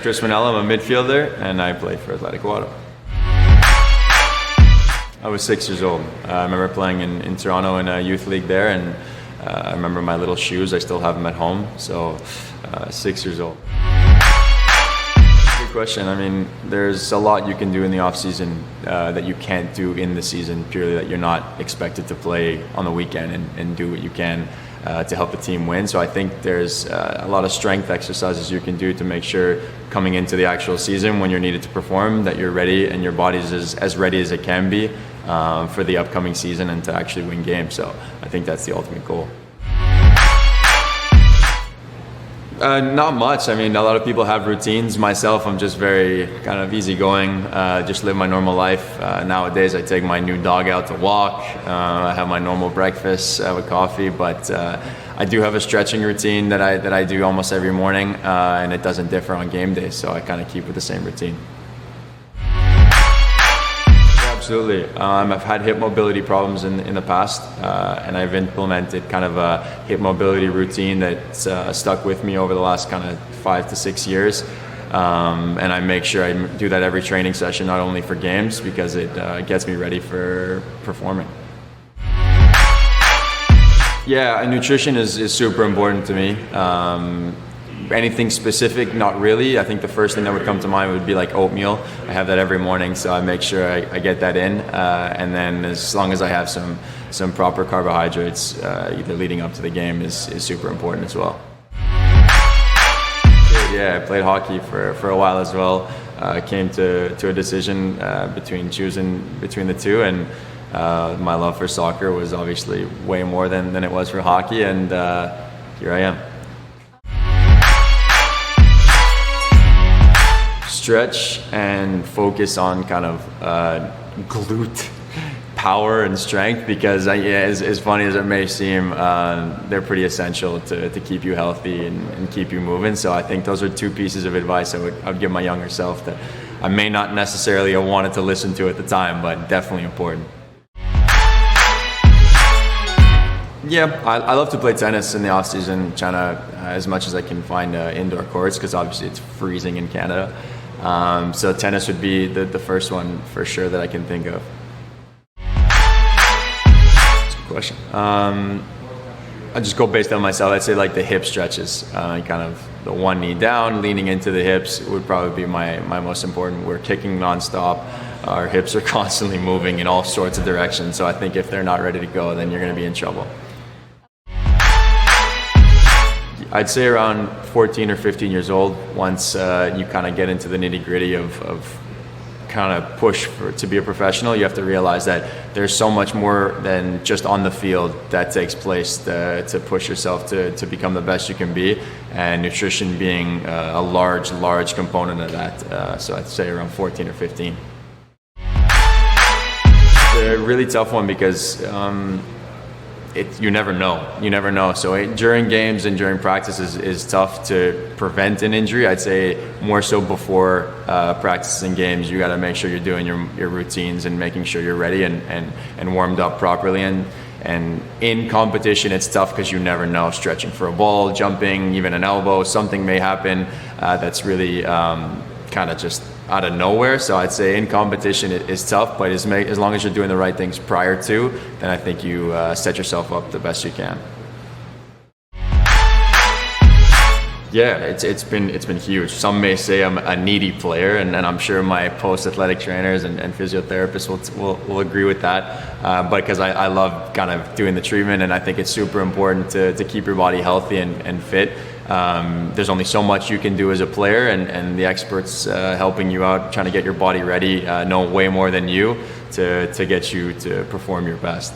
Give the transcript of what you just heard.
Chris Mannella, I'm a midfielder, and I play for Atletico Ottawa. I was 6 years old. I remember playing in Toronto in a youth league there, and I remember my little shoes. I still have them at home, so 6 years old. Good question. I mean, there's a lot you can do in the off season that you can't do in the season, purely that you're not expected to play on the weekend and do what you can to help the team win. So I think there's a lot of strength exercises you can do to make sure coming into the actual season when you're needed to perform that you're ready and your body's as ready as it can be for the upcoming season and to actually win games. So I think that's the ultimate goal. Not much. I mean, a lot of people have routines. Myself, I'm just very kind of easygoing, just live my normal life. Nowadays, I take my new dog out to walk. I have my normal breakfast with coffee, but I do have a stretching routine that I do almost every morning, and it doesn't differ on game days, so I kind of keep with the same routine. Absolutely. I've had hip mobility problems in the past, and I've implemented kind of a hip mobility routine that's stuck with me over the last kind of 5 to 6 years. And I make sure I do that every training session, not only for games, because it gets me ready for performing. Yeah, nutrition is super important to me. Anything specific, not really. I think the first thing that would come to mind would be like oatmeal. I have that every morning, so I make sure I get that in. And then as long as I have some proper carbohydrates, either leading up to the game is super important as well. Yeah, I played hockey for a while as well. Came to a decision between choosing between the two, and my love for soccer was obviously way more than it was for hockey, and here I am. Stretch and focus on kind of glute power and strength, because as funny as it may seem, they're pretty essential to keep you healthy and keep you moving. So I think those are two pieces of advice I would give my younger self that I may not necessarily have wanted to listen to at the time, but definitely important. Yeah, I love to play tennis in the off season, trying to as much as I can find indoor courts, because obviously it's freezing in Canada. So tennis would be the first one for sure that I can think of. That's a good question. I just go based on myself. I'd say like the hip stretches, kind of the one knee down, leaning into the hips would probably be my most important. We're kicking nonstop. Our hips are constantly moving in all sorts of directions. So I think if they're not ready to go, then you're going to be in trouble. I'd say around 14 or 15 years old, once you kind of get into the nitty-gritty of kind of push to be a professional, you have to realize that there's so much more than just on the field that takes place to push yourself to become the best you can be, and nutrition being a large component of that. So I'd say around 14 or 15. It's a really tough one because you never know. So during games and during practices is tough to prevent an injury. I'd say more so before practices and games, you got to make sure you're doing your routines and making sure you're ready and warmed up properly. And in competition, it's tough because you never know. Stretching for a ball, jumping, even an elbow, something may happen that's really kind of just out of nowhere. So I'd say in competition it is tough, but as long as you're doing the right things prior to, then I think you set yourself up the best you can. Yeah, it's been huge. Some may say I'm a needy player, and I'm sure my post-athletic trainers and physiotherapists will agree with that. But because I love kind of doing the treatment, and I think it's super important to keep your body healthy and fit. There's only so much you can do as a player, and the experts helping you out, trying to get your body ready, know way more than you to get you to perform your best.